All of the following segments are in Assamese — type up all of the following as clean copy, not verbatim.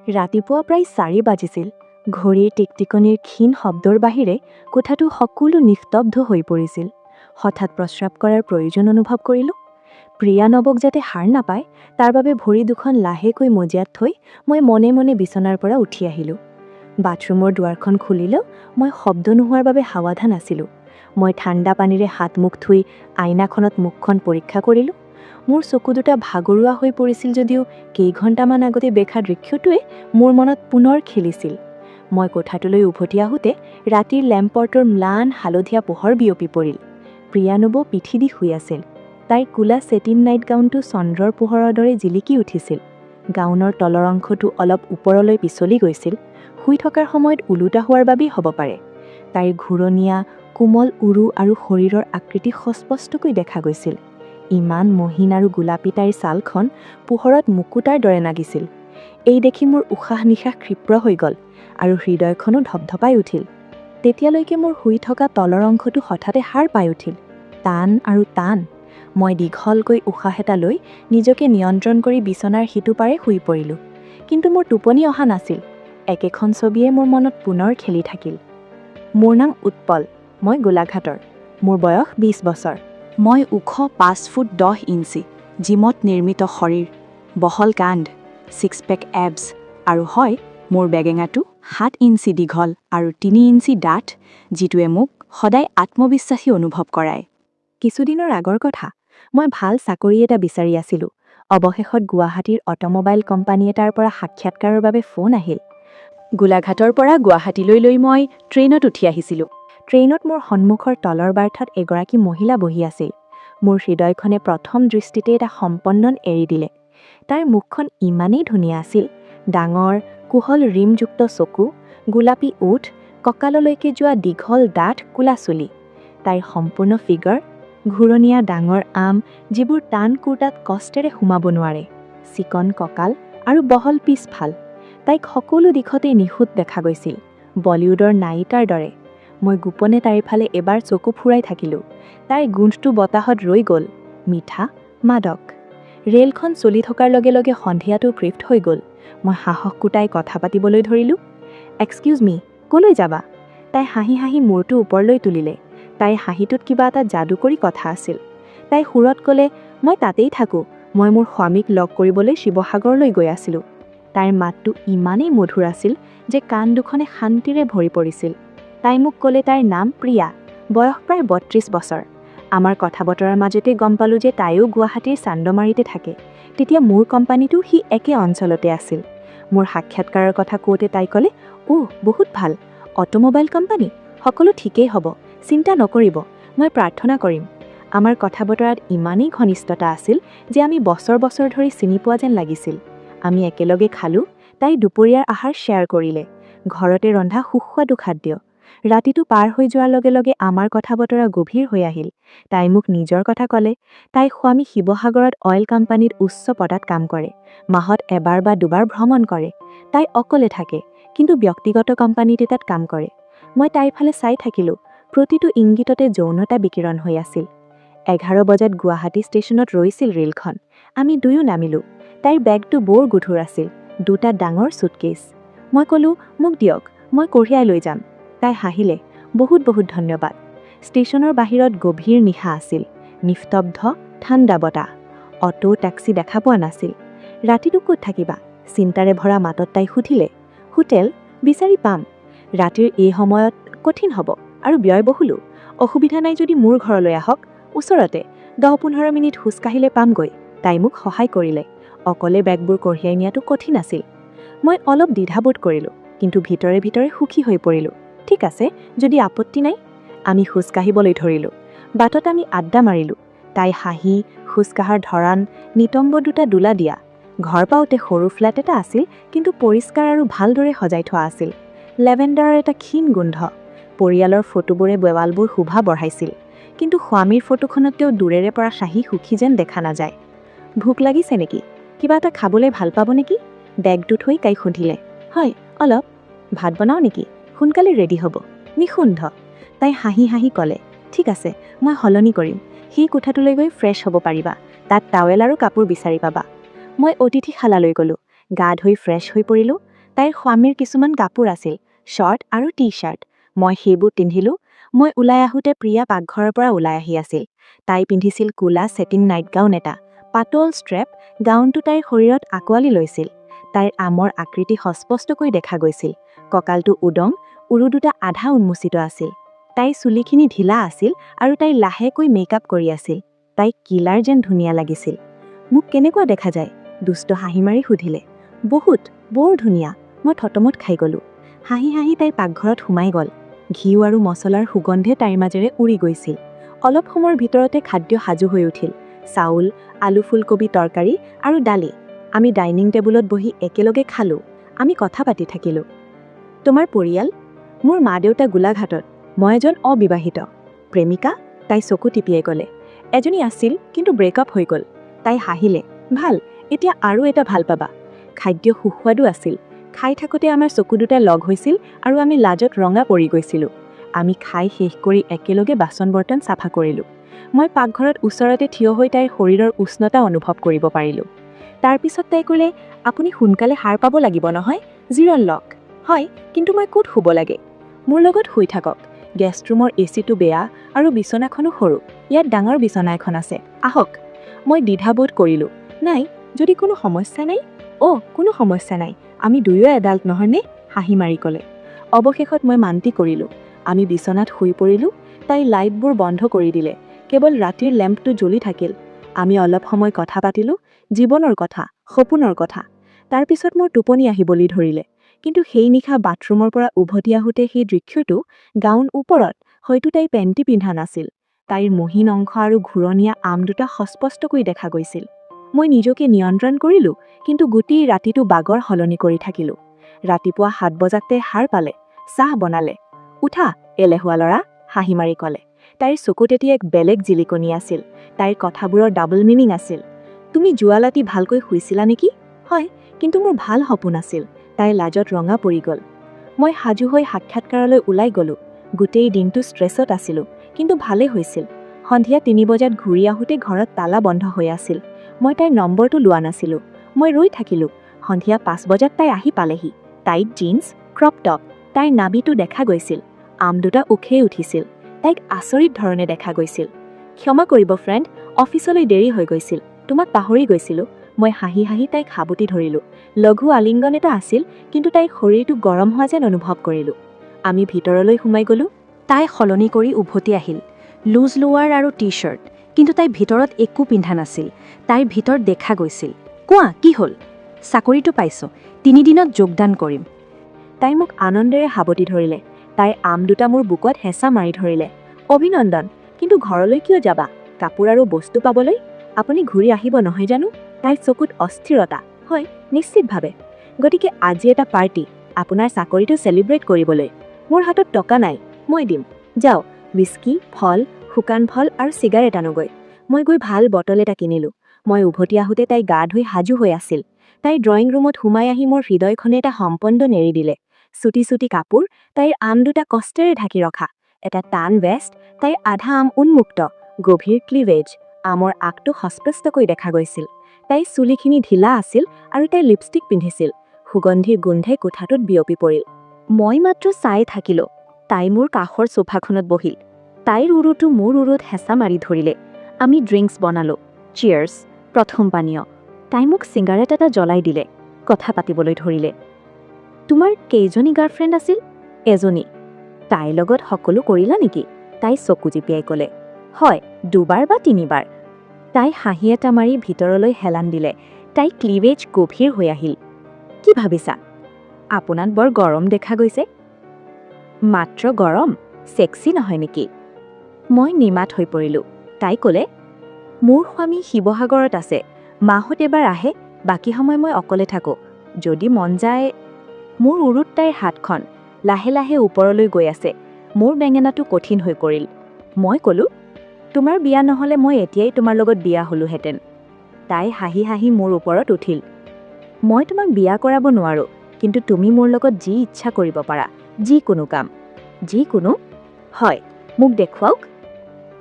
ৰাতিপুৱা প্ৰায় 4 বাজিছিল। ঘড়ীৰ টিকটিকনিৰ ক্ষীণ শব্দৰ বাহিৰে কোঠাটো সকলো নিস্তব্ধ হৈ পৰিছিল। হঠাৎ প্ৰস্ৰাৱ কৰাৰ প্ৰয়োজন অনুভৱ কৰিলোঁ। প্ৰিয়া নৱক যাতে হাৰ নাপায় তাৰ বাবে ভৰি দুখন লাহেকৈ মজিয়াত থৈ মই মনে মনে বিচনাৰ পৰা উঠি আহিলোঁ। বাথৰুমৰ দুৱাৰখন খুলিলেও মই শব্দ নোহোৱাৰ বাবে সাৱধান আছিলোঁ। মই ঠাণ্ডা পানীৰে হাত মুখ ধুই আইনাখনত মুখখন পৰীক্ষা কৰিলোঁ। মোৰ চকু দুটা ভাগৰুৱা হৈ পৰিছিল যদিও কেইঘণ্টামান আগতে দেখা দৃশ্যটোৱে মোৰ মনত পুনৰ খেলিছিল। মই কোঠাটোলৈ উভতি আহোঁতে ৰাতিৰ লেম্পৰ্টৰ ম্লান হালধীয়া পোহৰ বিয়পি পৰিল। প্ৰিয়া নৱ পিঠি দি শুই আছিল। তাইৰ কোলা ছেটিন নাইট গাউনটো চন্দ্ৰৰ পোহৰৰ দৰে জিলিকি উঠিছিল। গাউনৰ তলৰ অংশটো অলপ ওপৰলৈ পিছলি গৈছিল। শুই থকাৰ সময়ত ওলোটা হোৱাৰ বাবেই হ'ব পাৰে। তাইৰ ঘূৰণীয়া কোমল উৰু আৰু শৰীৰৰ আকৃতি স্পষ্টকৈ দেখা গৈছিল। ইমান মহিন আৰু গোলাপী তাইৰ ছালখন পোহৰত মুকুতাৰ দৰে নাগিছিল। এই দেখি মোৰ উশাহ নিশাহ ক্ষিপ্ৰ হৈ গ'ল আৰু হৃদয়খনো ধপধপাই উঠিল। তেতিয়ালৈকে মোৰ শুই থকা তলৰ অংশটো হঠাতে সাৰ পাই উঠিল। টান আৰু টান। মই দীঘলকৈ উশাহ এটা লৈ নিজকে নিয়ন্ত্ৰণ কৰি বিচনাৰ সিটো পাৰে শুই পৰিলোঁ। কিন্তু মোৰ টোপনি অহা নাছিল। একেখন ছবিয়ে মোৰ মনত পুনৰ খেলি থাকিল। মোৰ নাম উৎপল। মই গোলাঘাটৰ। মোৰ বয়স 20 বছৰ। মই ওখ 5 ফুট 10 ইঞ্চি, জিমত নিৰ্মিত শৰীৰ, বহল কান্ধ, 6 পেক এবছ আৰু হয় মোৰ বেগেঙাটো 7 ইঞ্চি দীঘল আৰু 3 ইঞ্চি ডাঠ, যিটোৱে মোক সদায় আত্মবিশ্বাসী অনুভৱ কৰায়। কিছুদিনৰ আগৰ কথা, মই ভাল চাকৰি এটা বিচাৰি আছিলোঁ। অৱশেষত গুৱাহাটীৰ অট'মোবাইল কোম্পানী এটাৰ পৰা সাক্ষাৎকাৰৰ বাবে ফোন আহিল। গোলাঘাটৰ পৰা গুৱাহাটীলৈ লৈ মই ট্ৰেইনত উঠি আহিছিলোঁ। ট্ৰেইনত মোৰ সন্মুখৰ তলৰ বাৰ্থত এগৰাকী মহিলা বহি আছিল। মোৰ হৃদয়খনে প্ৰথম দৃষ্টিতে এটা সম্পন্দন এৰি দিলে। তাইৰ মুখখন ইমানেই ধুনীয়া আছিল। ডাঙৰ, কোহল ৰিমযুক্ত চকু, গোলাপী ওঠ, কঁকাললৈকে যোৱা দীঘল ডাঠ কোলা চুলি। তাইৰ সম্পূৰ্ণ ফিগাৰ, ঘূৰণীয়া ডাঙৰ আম যিবোৰ টান কুৰ্তাত কষ্টেৰে সোমাব নোৱাৰে, চিকন কঁকাল আৰু বহল পিছফাল। তাইক সকলো দিশতেই নিখুঁত দেখা গৈছিল, বলিউডৰ নায়িকাৰ দৰে। মই গোপনে তাইৰ ফালে এবাৰ চকু ফুৰাই থাকিলোঁ। তাইৰ গোন্ধটো বতাহত ৰৈ গ'ল, মিঠা, মাদক। ৰেলখন চলি থকাৰ লগে লগে সন্ধিয়াটো ড্ৰিফ্ট হৈ গ'ল। মই সাহস গোটাই কথা পাতিবলৈ ধৰিলোঁ। এক্সকিউজ মি, ক'লৈ যাবা? তাই হাঁহি হাঁহি মূৰটো ওপৰলৈ তুলিলে। তাইৰ হাঁহিটোত কিবা এটা যাদুকৰী কথা আছিল। তাই সুৰত ক'লে, মই তাতেই থাকোঁ। মই মোৰ স্বামীক লগ কৰিবলৈ শিৱসাগৰলৈ গৈ আছিলোঁ। তাইৰ মাতটো ইমানেই মধুৰ আছিল যে কাণ দুখনে শান্তিৰে ভৰি পৰিছিল। তাই মোক ক'লে তাইৰ নাম প্ৰিয়া, বয়স প্ৰায় 32 বছৰ। আমাৰ কথা বতৰাৰ মাজতে গম পালোঁ যে তাইও গুৱাহাটীৰ চান্দমাৰীতে থাকে। তেতিয়া মোৰ কোম্পানীটো সি একে অঞ্চলতে আছিল। মোৰ সাক্ষাৎকাৰৰ কথা কওঁতে তাই ক'লে, বহুত ভাল, অট'মোবাইল কোম্পানী, সকলো ঠিকেই হ'ব, চিন্তা নকৰিব, মই প্ৰাৰ্থনা কৰিম। আমাৰ কথা বতৰাত ইমানেই ঘনিষ্ঠতা আছিল যে আমি বছৰ বছৰ ধৰি চিনি পোৱা যেন লাগিছিল। আমি একেলগে খালোঁ। তাই দুপৰীয়াৰ আহাৰ শ্বেয়াৰ কৰিলে, ঘৰতে ৰন্ধা সুস্বাদু খাদ্য। ৰাতিটো পাৰ হৈ যোৱাৰ লগে লগে আমাৰ কথা বতৰা গভীৰ হৈ আহিল। তাই মোক নিজৰ কথা ক'লে। তাইৰ স্বামী শিৱসাগৰত অইল কোম্পানীত উচ্চ পদত কাম কৰে। মাহত এবাৰ বা দুবাৰ ভ্ৰমণ কৰে। তাই অকলে থাকে, কিন্তু ব্যক্তিগত কোম্পানীত এটাত কাম কৰে। মই তাইৰ ফালে চাই থাকিলোঁ। প্ৰতিটো ইংগিততে যৌনতা বিকিৰণ হৈ আছিল। 11 বজাত গুৱাহাটী ষ্টেচনত ৰৈছিল ৰেলখন। আমি দুয়ো নামিলোঁ। তাইৰ বেগটো বৰ গধুৰ আছিল, 2টা ডাঙৰ ছুটকেছ। মই ক'লোঁ, মোক দিয়ক, মই কঢ়িয়াই লৈ যাম। তাই হাঁহিলে, বহুত বহুত ধন্যবাদ। ষ্টেচনৰ বাহিৰত গভীৰ নিশা আছিল, নিস্তব্ধ, ঠাণ্ডা বতাহ। অটো, টেক্সি দেখা পোৱা নাছিল। ৰাতিটো ক'ত থাকিবা? চিন্তাৰে ভৰা মাতত তাই সুধিলে। হোটেল বিচাৰি পাম। ৰাতিৰ এই সময়ত কঠিন হ'ব আৰু ব্যয়বহুলো। অসুবিধা নাই যদি মোৰ ঘৰলৈ আহক, ওচৰতে 10-15 মিনিট খোজকাঢ়িলে পামগৈ। তাই মোক সহায় কৰিলে। অকলে বেগবোৰ কঢ়িয়াই নিয়াটো কঠিন আছিল। মই অলপ দ্বিধাবোধ কৰিলোঁ, কিন্তু ভিতৰে ভিতৰে সুখী হৈ পৰিলোঁ। ঠিক আছে, যদি আপত্তি নাই। আমি খোজকাঢ়িবলৈ ধৰিলোঁ। বাটত আমি আড্ডা মাৰিলোঁ। তাই হাঁহি, খোজকাঢ়াৰ ধৰাণ, নিতম্ব 2টা দোলা দিয়া। ঘৰ পাওঁতে সৰু ফ্লেট এটা আছিল, কিন্তু পৰিষ্কাৰ আৰু ভালদৰে সজাই থোৱা আছিল। লেভেণ্ডাৰৰ এটা ক্ষীণ গোন্ধ। পৰিয়ালৰ ফটোবোৰে দেৱালবোৰ শোভা বঢ়াইছিল, কিন্তু স্বামীৰ ফটোখনত তেওঁ দূৰেৰে পৰা চাহি সুখী যেন দেখা নাযায়। ভোক লাগিছে নেকি? কিবা এটা খাবলৈ ভাল পাব নেকি? বেগটো থৈ তাই সুধিলে। হয়, অলপ। ভাত বনাওঁ নেকি? সোনকালে ৰেডি হ'ব। নিখুন্ধ। তাই হাঁহি হাঁহি ক'লে, ঠিক আছে, মই সলনি কৰিম। সেই কোঠাটোলৈ গৈ ফ্ৰেছ হ'ব পাৰিবা। তাত টাৱেল আৰু কাপোৰ বিচাৰি পাবা। মই অতিথিশালালৈ গ'লোঁ। গা ধুই ফ্ৰেছ হৈ পৰিলোঁ। তাইৰ স্বামীৰ কিছুমান কাপোৰ আছিল, শৰ্ট আৰু টি চাৰ্ট। মই সেইবোৰ পিন্ধিলোঁ। মই ওলাই আহোঁতে প্ৰিয়া পাকঘৰৰ পৰা ওলাই আহি আছিল। তাই পিন্ধিছিল কোলা ছেটিন নাইট গাউন এটা, পাতল ষ্ট্ৰেপ। গাউনটো তাইৰ শৰীৰত আঁকোৱালি লৈছিল। তাইৰ আমৰ আকৃতি সস্পষ্টকৈ দেখা গৈছিল। কঁকালটো উদং, উৰু দুটা আধা উন্মোচিত আছিল। তাইৰ চুলিখিনি ঢিলা আছিল আৰু তাই লাহেকৈ মেকআপ কৰি আছিল। তাইক কিলাৰ যেন ধুনীয়া লাগিছিল। মোক কেনেকুৱা দেখা যায়? দুষ্ট হাঁহি মাৰি সুধিলে। বহুত, বৰ ধুনীয়া। মই থতমত খাই গ'লোঁ। হাঁহি হাঁহি তাই পাকঘৰত সোমাই গ'ল। ঘিউ আৰু মছলাৰ সুগন্ধে তাইৰ মাজেৰে উৰি গৈছিল। অলপ সময়ৰ ভিতৰতে খাদ্য সাজু হৈ উঠিল। চাউল, আলু ফুলকবি তৰকাৰী আৰু দালি। আমি ডাইনিং টেবুলত বহি একেলগে খালোঁ। আমি কথা পাতি থাকিলোঁ। তোমাৰ পৰিয়াল? মোৰ মা দেউতা গোলাঘাটত। মই এজন অবিবাহিত। প্ৰেমিকা? তাই চকু টিপিয়াই ক'লে। এজনী আছিল, কিন্তু ব্ৰেকআপ হৈ গ'ল। তাই হাঁহিলে। ভাল, এতিয়া আৰু এটা ভাল পাবা। খাদ্য সুস্বাদু আছিল। খাই থাকোঁতে আমাৰ চকু দুটা লগ হৈছিল আৰু আমি লাজত ৰঙা পৰি গৈছিলোঁ। আমি খাই শেষ কৰি একেলগে বাচন বৰ্তন চাফা কৰিলোঁ। মই পাকঘৰত ওচৰতে থিয় হৈ তাইৰ শৰীৰৰ উষ্ণতা অনুভৱ কৰিব পাৰিলোঁ। তাৰ পিছত তাই ক'লে, আপুনি সোনকালে সাৰ পাব লাগিব নহয়? জিৰণ লওক। হয়, কিন্তু মই ক'ত শুব লাগে? মোৰ লগত শুই থাকক। গেষ্ট ৰুমৰ এচিটো বেয়া আৰু বিচনাখনো সৰু। ইয়াত ডাঙৰ বিচনা এখন আছে। আহক। মই দ্বিধাবোধ কৰিলোঁ। নাই, যদি কোনো সমস্যা নাই? কোনো সমস্যা নাই। আমি দুয়ো এডাল্ট নহয়নে? হাঁহি মাৰি ক'লে। অৱশেষত মই মান্তি কৰিলোঁ। আমি বিচনাত শুই পৰিলোঁ। তাই লাইটবোৰ বন্ধ কৰি দিলে। কেৱল ৰাতিৰ লেম্পটো জ্বলি থাকিল। আমি অলপ সময় কথা পাতিলোঁ, জীৱনৰ কথা, সপোনৰ কথা। তাৰ পিছত মোৰ টোপনি আহিবলৈ ধৰিলে। কিন্তু সেই নিশা বাথৰুমৰ পৰা উভতি আহোঁতে সেই দৃশ্যটো, গাউন ওপৰত, হয়তো তাই পেণ্টি পিন্ধা নাছিল। তাইৰ মহীন অংশ আৰু ঘূৰণীয়া আম দুটা সস্পষ্টকৈ দেখা গৈছিল। মই নিজকে নিয়ন্ত্ৰণ কৰিলোঁ, কিন্তু গোটেই ৰাতিটো বাগৰ সলনি কৰি থাকিলোঁ। ৰাতিপুৱা 7 বজাতে সাৰ পালে। চাহ বনালে। উঠা, এলেহুৱা ল'ৰা, হাঁহি মাৰি ক'লে। তাইৰ চকুত এতিয়া এক বেলেগ জিলিকনি আছিল। তাইৰ কথাবোৰৰ ডাবল মিনিং আছিল। তুমি যোৱা ৰাতি ভালকৈ শুইছিলা নেকি? হয়, কিন্তু মোৰ ভাল সপোন আছিল। তাইৰ লাজত ৰঙা পৰি গ'ল। মই সাজু হৈ সাক্ষাৎকাৰলৈ ওলাই গ'লোঁ। গোটেই দিনটো ষ্ট্ৰেছত আছিলোঁ, কিন্তু ভালেই হৈছিল। সন্ধিয়া 3 বজাত ঘূৰি আহোঁতে ঘৰত তালা বন্ধ হৈ আছিল। মই তাইৰ নম্বৰটো লোৱা নাছিলোঁ। মই ৰৈ থাকিলোঁ। সন্ধিয়া 5 বজাত তাই আহি পালেহি। Tight jeans, crop top. তাইৰ নাভিটো দেখা গৈছিল। আম দুটা উখেই উঠিছিল। তাইক আচৰিত ধৰণে দেখা গৈছিল। ক্ষমা কৰিব ফ্ৰেণ্ড, অফিচলৈ দেৰি হৈ গৈছিল। তোমাক পাহৰি গৈছিলোঁ। মই হাঁহি হাঁহি তাইক সাবটি ধৰিলোঁ। লঘু আলিংগন এটা আছিল, কিন্তু তাইৰ শৰীৰটো গৰম হোৱা যেন অনুভৱ কৰিলোঁ। আমি ভিতৰলৈ সোমাই গ'লোঁ। তাই সলনি কৰি উভতি আহিল। লুজ লোৱাৰ আৰু টি চাৰ্ট, কিন্তু তাই ভিতৰত একো পিন্ধা নাছিল। তাইৰ ভিতৰত দেখা গৈছিল। কোৱা, কি হ'ল? চাকৰিটো পাইছোঁ। 3 দিনত যোগদান কৰিম। তাই মোক আনন্দেৰে সাবটি ধৰিলে। তাইৰ আম দুটা মোৰ বুকুত হেঁচা মাৰি ধৰিলে। অভিনন্দন, কিন্তু ঘৰলৈ কিয় যাবা? কাপোৰ আৰু বস্তু পাবলৈ? আপুনি ঘূৰি আহিব নহয় জানো? তাইৰ চকুত অস্থিৰতা। হয়, নিশ্চিতভাৱে। গতিকে আজি এটা পাৰ্টি, আপোনাৰ চাকৰিটো চেলিব্ৰেট কৰিবলৈ। মোৰ হাতত টকা নাই, মই দিম। যাও, হুইস্কি, ফল, শুকান ফল আৰু চিগাৰেট আনোগৈ। মই গৈ ভাল বটল এটা কিনিলোঁ। মই উভতি আহোঁতে তাই গা ধুই সাজু হৈ আছিল। তাই ড্ৰয়িং ৰুমত সোমাই আহি মোৰ হৃদয়খনে এটা সম্পন্দ নেৰি দিলে। চুটি চুটি কাপোৰ, তাইৰ আম দুটা কষ্টেৰে ঢাকি ৰখা। এটা টান ভেষ্ট, তাইৰ আধা আম উন্মুক্ত, গভীৰ ক্লিভেজ। আমৰ আগটো সস্পষ্টকৈ দেখা গৈছিল। তাইৰ চুলিখিনি ঢিলা আছিল আৰু তাই লিপষ্টিক পিন্ধিছিল। সুগন্ধিৰ গোন্ধে কোঠাটোত বিয়পি পৰিল। মই মাত্ৰ চাই থাকিলোঁ। তাই মোৰ কাষৰ সোফাখনত বহিল। তাইৰ উৰুটো মোৰ উৰুত হেঁচা মাৰি ধৰিলে। আমি ড্ৰিংকছ বনালোঁ। চিয়াৰ্ছ, প্ৰথম পানীয়। তাই মোক চিগাৰেট এটা জ্বলাই দিলে। কথা পাতিবলৈ ধৰিলে। তোমাৰ কেইজনী গাৰ্লফ্ৰেণ্ড আছিল? এজনী। তাইৰ লগত সকলো কৰিলা নেকি? তাই চকু জিপিয়াই ক'লে। হয়, 2 বাৰ বা 3 বাৰ। তাই হাঁহি এটা মাৰি ভিতৰলৈ হেলান দিলে। তাই ক্লিভেজ গভীৰ হৈ আহিল। কি ভাবিছা? আপোনাক বৰ গৰম দেখা গৈছে। মাত্ৰ গৰম, ছেক্সি নহয় নেকি? মই নিমাত হৈ পৰিলোঁ। তাই ক'লে, মোৰ স্বামী শিৱসাগৰত আছে। মাহত এবাৰ আহে, বাকী সময় মই অকলে থাকোঁ। যদি মন যায়। মোৰ উৰুত তাইৰ হাতখন লাহে লাহে ওপৰলৈ গৈ আছে। মোৰ বেঙেনাটো কঠিন হৈ পৰিল। মই ক'লোঁ, তোমাৰ বিয়া নহ'লে মই এতিয়াই তোমাৰ লগত বিয়া হ'লোহেঁতেন। তাই হাঁহি হাঁহি মোৰ ওপৰত উঠিল। মই তোমাক বিয়া কৰাব নোৱাৰোঁ, কিন্তু তুমি মোৰ লগত যি ইচ্ছা কৰিব পাৰা, যিকোনো কাম। যিকোনো? হয়, মোক দেখুৱাওক।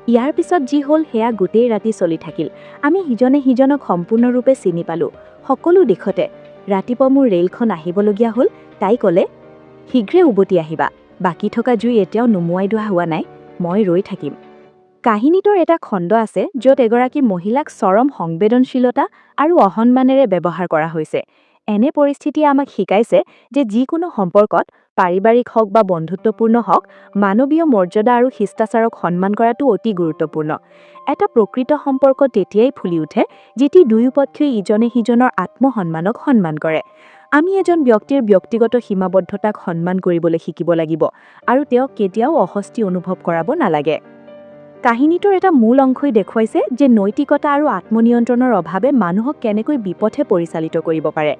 ইয়াৰ পিছত যি হ'ল সেয়া গোটেই ৰাতি চলি থাকিল। আমি সিজনে সিজনক সম্পূৰ্ণৰূপে চিনি পালোঁ, সকলো দিশতে। ৰাতিপুৱা মোৰ ৰেলখন আহিবলগীয়া হ'ল। তাই ক'লে, শীঘ্ৰে উভতি আহিবা, বাকী থকা জুই এতিয়াও নুমুৱাই ধোৱা হোৱা নাই, মই ৰৈ থাকিম। কাহিনীটোৰ এটা খণ্ড আছে য'ত এগৰাকী মহিলাক চৰম সংবেদনশীলতা আৰু অসন্মানেৰে ব্যৱহাৰ কৰা হৈছে। এনে পৰিস্থিতিয়ে আমাক শিকাইছে যে যিকোনো সম্পৰ্কত, পাৰিবাৰিক হওক বা বন্ধুত্বপূৰ্ণ হওক, মানৱীয় মৰ্যাদা আৰু শিষ্টাচাৰক সন্মান কৰাটো অতি গুৰুত্বপূৰ্ণ। এটা প্ৰকৃত সম্পৰ্ক তেতিয়াই ফুলি উঠে যেতিয়া দুয়োপক্ষই ইজনে সিজনৰ আত্মসন্মানক সন্মান কৰে। আমি এজন ব্যক্তিৰ ব্যক্তিগত সীমাবদ্ধতাক সন্মান কৰিবলৈ শিকিব লাগিব আৰু তেওঁক কেতিয়াও অস্বস্তি অনুভৱ কৰাব নালাগে। কাহিনীটোৰ এটা মূল অংশই দেখুৱাইছে যে নৈতিকতা আৰু আত্মনিয়ন্ত্ৰণৰ অভাৱে মানুহক কেনেকৈ বিপথে পৰিচালিত কৰিব পাৰে।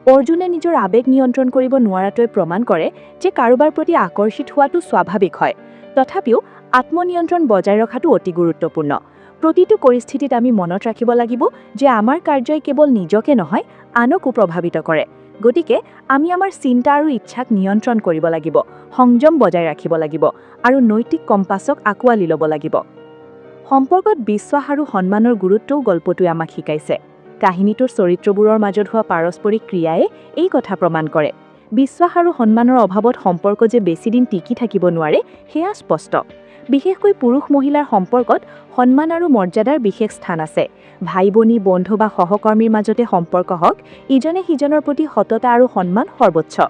অৰ্জুনে নিজৰ আৱেগ নিয়ন্ত্ৰণ কৰিব নোৱাৰাটোৱে প্ৰমাণ কৰে যে কাৰোবাৰ প্ৰতি আকৰ্ষিত হোৱাটো স্বাভাৱিক হয়। তথাপিও আত্মনিয়ন্ত্ৰণ বজাই ৰখাটো অতি গুৰুত্বপূৰ্ণ। প্ৰতিটো পৰিস্থিতিত আমি মনত ৰাখিব লাগিব যে আমাৰ কাৰ্যই কেৱল নিজকে নহয়, আনকো প্ৰভাৱিত কৰে। গতিকে আমি আমাৰ চিন্তা আৰু ইচ্ছাক নিয়ন্ত্ৰণ কৰিব লাগিব, সংযম বজাই ৰাখিব লাগিব আৰু নৈতিক কম্পাছক আঁকোৱালি ল'ব লাগিব। সম্পৰ্কত বিশ্বাস আৰু সন্মানৰ গুৰুত্বও গল্পটোৱে আমাক শিকাইছে। কাহিনীটোৰ চৰিত্ৰবোৰৰ মাজত হোৱা পাৰস্পৰিক ক্ৰিয়াই এই কথা প্ৰমাণ কৰে। বিশ্বাস আৰু সন্মানৰ অভাৱত সম্পৰ্ক যে বেছিদিন টিকি থাকিব নোৱাৰে, সেয়া স্পষ্ট। বিশেষকৈ পুৰুষ-মহিলাৰ সম্পৰ্কত সন্মান আৰু মৰ্যাদাৰ বিশেষ স্থান আছে। ভাই-ভনী, বন্ধু বা সহকৰ্মীৰ মাজতে সম্পৰ্ক হওক, ইজনে সিজনৰ প্ৰতি সততা আৰু সন্মান সৰ্বোচ্চ।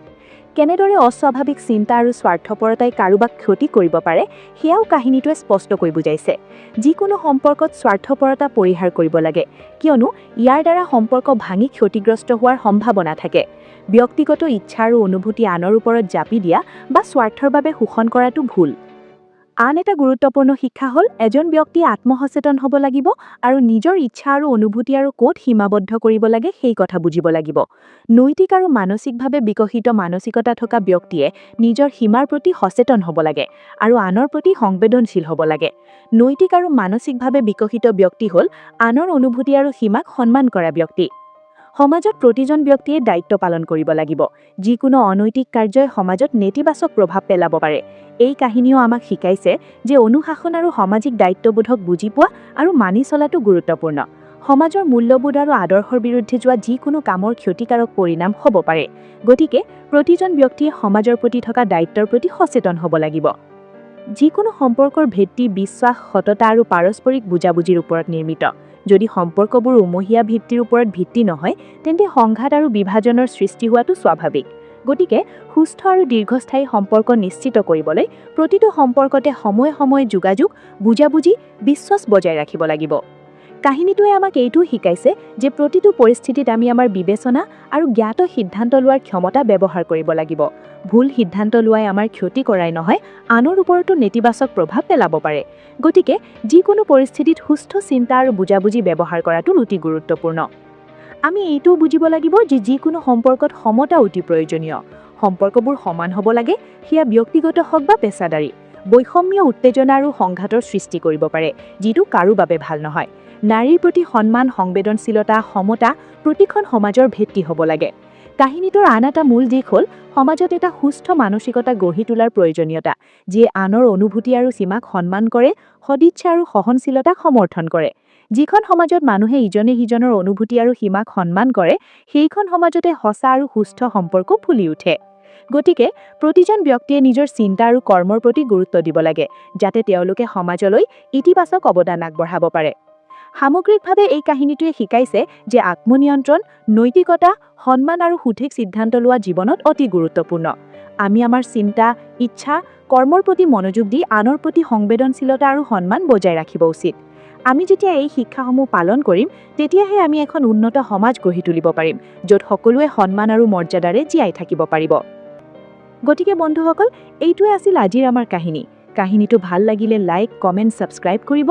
কেনেদৰে অস্বাভাৱিক চিন্তা আৰু স্বাৰ্থপৰতাই কাৰোবাক ক্ষতি কৰিব পাৰে, সেয়াও কাহিনীটোৱে স্পষ্টকৈ বুজাইছে। যিকোনো সম্পৰ্কত স্বাৰ্থপৰতা পৰিহাৰ কৰিব লাগে, কিয়নো ইয়াৰ দ্বাৰা সম্পৰ্ক ভাঙি ক্ষতিগ্ৰস্ত হোৱাৰ সম্ভাৱনা থাকে। ব্যক্তিগত ইচ্ছা আৰু অনুভূতি আনৰ ওপৰত জাপি দিয়া বা স্বাৰ্থৰ বাবে শোষণ কৰাটো ভুল। আন এটা গুৰুত্বপূৰ্ণ শিক্ষা হ'ল এজন ব্যক্তিয়ে আত্মসচেতন হ'ব লাগিব আৰু নিজৰ ইচ্ছা আৰু অনুভূতি আৰু ক'ত সীমাবদ্ধ কৰিব লাগে সেই কথা বুজিব লাগিব। নৈতিক আৰু মানসিকভাৱে বিকশিত মানসিকতা থকা ব্যক্তিয়ে নিজৰ সীমাৰ প্ৰতি সচেতন হ'ব লাগে আৰু আনৰ প্ৰতি সংবেদনশীল হ'ব লাগে। নৈতিক আৰু মানসিকভাৱে বিকশিত ব্যক্তি হ'ল আনৰ অনুভূতি আৰু সীমাক সন্মান কৰা ব্যক্তি। সমাজত প্ৰতিজন ব্যক্তিয়ে দায়িত্ব পালন কৰিব লাগিব। যিকোনো অনৈতিক কাৰ্যই সমাজত নেতিবাচক প্ৰভাৱ পেলাব পাৰে। এই কাহিনীও আমাক শিকাইছে যে অনুশাসন আৰু সামাজিক দায়িত্ববোধক বুজি পোৱা আৰু মানি চলাটো গুৰুত্বপূৰ্ণ। সমাজৰ মূল্যবোধ আৰু আদৰ্শৰ বিৰুদ্ধে যোৱা যিকোনো কামৰ ক্ষতিকাৰক পৰিণাম হ'ব পাৰে। গতিকে প্ৰতিজন ব্যক্তিয়ে সমাজৰ প্ৰতি থকা দায়িত্বৰ প্ৰতি সচেতন হ'ব লাগিব। যিকোনো সম্পৰ্কৰ ভিত্তি বিশ্বাস, সততা আৰু পাৰস্পৰিক বুজাবুজিৰ ওপৰত নিৰ্মিত। যদি সম্পৰ্কবোৰ উমহীয়া ভিত্তিৰ ওপৰত ভিত্তি নহয়, তেন্তে সংঘাত আৰু বিভাজনৰ সৃষ্টি হোৱাটো স্বাভাৱিক। গতিকে সুস্থ আৰু দীৰ্ঘস্থায়ী সম্পৰ্ক নিশ্চিত কৰিবলৈ প্ৰতিটো সম্পৰ্কতে সময়ে সময়ে যোগাযোগ, বুজাবুজি, বিশ্বাস বজাই ৰাখিব লাগিব। কাহিনীটোৱে আমাক এইটোও শিকাইছে যে প্ৰতিটো পৰিস্থিতিত আমি আমাৰ বিবেচনা আৰু জ্ঞাত সিদ্ধান্ত লোৱাৰ ক্ষমতা ব্যৱহাৰ কৰিব লাগিব। ভুল সিদ্ধান্ত লোৱাই আমাৰ ক্ষতি কৰাই নহয়, আনৰ ওপৰতো নেতিবাচক প্ৰভাৱ পেলাব পাৰে। গতিকে যিকোনো পৰিস্থিতিত সুস্থ চিন্তা আৰু বুজাবুজি ব্যৱহাৰ কৰাটো অতি গুৰুত্বপূৰ্ণ। আমি এইটোও বুজিব লাগিব যে যিকোনো সম্পৰ্কত সমতা অতি প্ৰয়োজনীয়। সম্পৰ্কবোৰ সমান হ'ব লাগে, সেয়া ব্যক্তিগত হওক বা পেছাদাৰী। বৈষম্য উত্তেজনা আৰু সংঘাতৰ সৃষ্টি কৰিব পাৰে, যিটো কাৰো বাবে ভাল নহয়। নাৰীৰ প্ৰতি সন্মান, সংবেদনশীলতা, সমতা প্ৰতিখন সমাজৰ ভিত্তি হ'ব লাগে। কাহিনীটোৰ আন এটা মূল দিশ হ'ল সমাজত এটা সুস্থ মানসিকতা গঢ়ি তোলাৰ প্ৰয়োজনীয়তা, যিয়ে আনৰ অনুভূতি আৰু সীমাক সন্মান কৰে, সদিচ্ছা আৰু সহনশীলতাক সমৰ্থন কৰে। যিখন সমাজত মানুহে ইজনে সিজনৰ অনুভূতি আৰু সীমাক সন্মান কৰে, সেইখন সমাজতে সঁচা আৰু সুস্থ সম্পৰ্ক ফুলি উঠে। গতিকে প্ৰতিজন ব্যক্তিয়ে নিজৰ চিন্তা আৰু কৰ্মৰ প্ৰতি গুৰুত্ব দিব লাগে, যাতে তেওঁলোকে সমাজলৈ ইতিবাচক অৱদান আগবঢ়াব পাৰে। সামগ্ৰিকভাৱে এই কাহিনীটোৱে শিকাইছে যে আত্মনিয়ন্ত্ৰণ, নৈতিকতা, সন্মান আৰু সঠিক সিদ্ধান্ত লোৱা জীৱনত অতি গুৰুত্বপূৰ্ণ। আমি আমাৰ চিন্তা, ইচ্ছা, কৰ্মৰ প্ৰতি মনোযোগ দি আনৰ প্ৰতি সংবেদনশীলতা আৰু সন্মান বজাই ৰাখিব উচিত। আমি যেতিয়া এই শিক্ষাসমূহ পালন কৰিম, তেতিয়াহে আমি এখন উন্নত সমাজ গঢ়ি তুলিব পাৰিম, য'ত সকলোৱে সন্মান আৰু মৰ্যাদাৰে জীয়াই থাকিব পাৰিব। গতিকে বন্ধুসকল, এইটোৱে আছিল আজিৰ আমাৰ কাহিনী। কাহিনীটো ভাল লাগিলে লাইক, কমেণ্ট, ছাবস্ক্ৰাইব কৰিব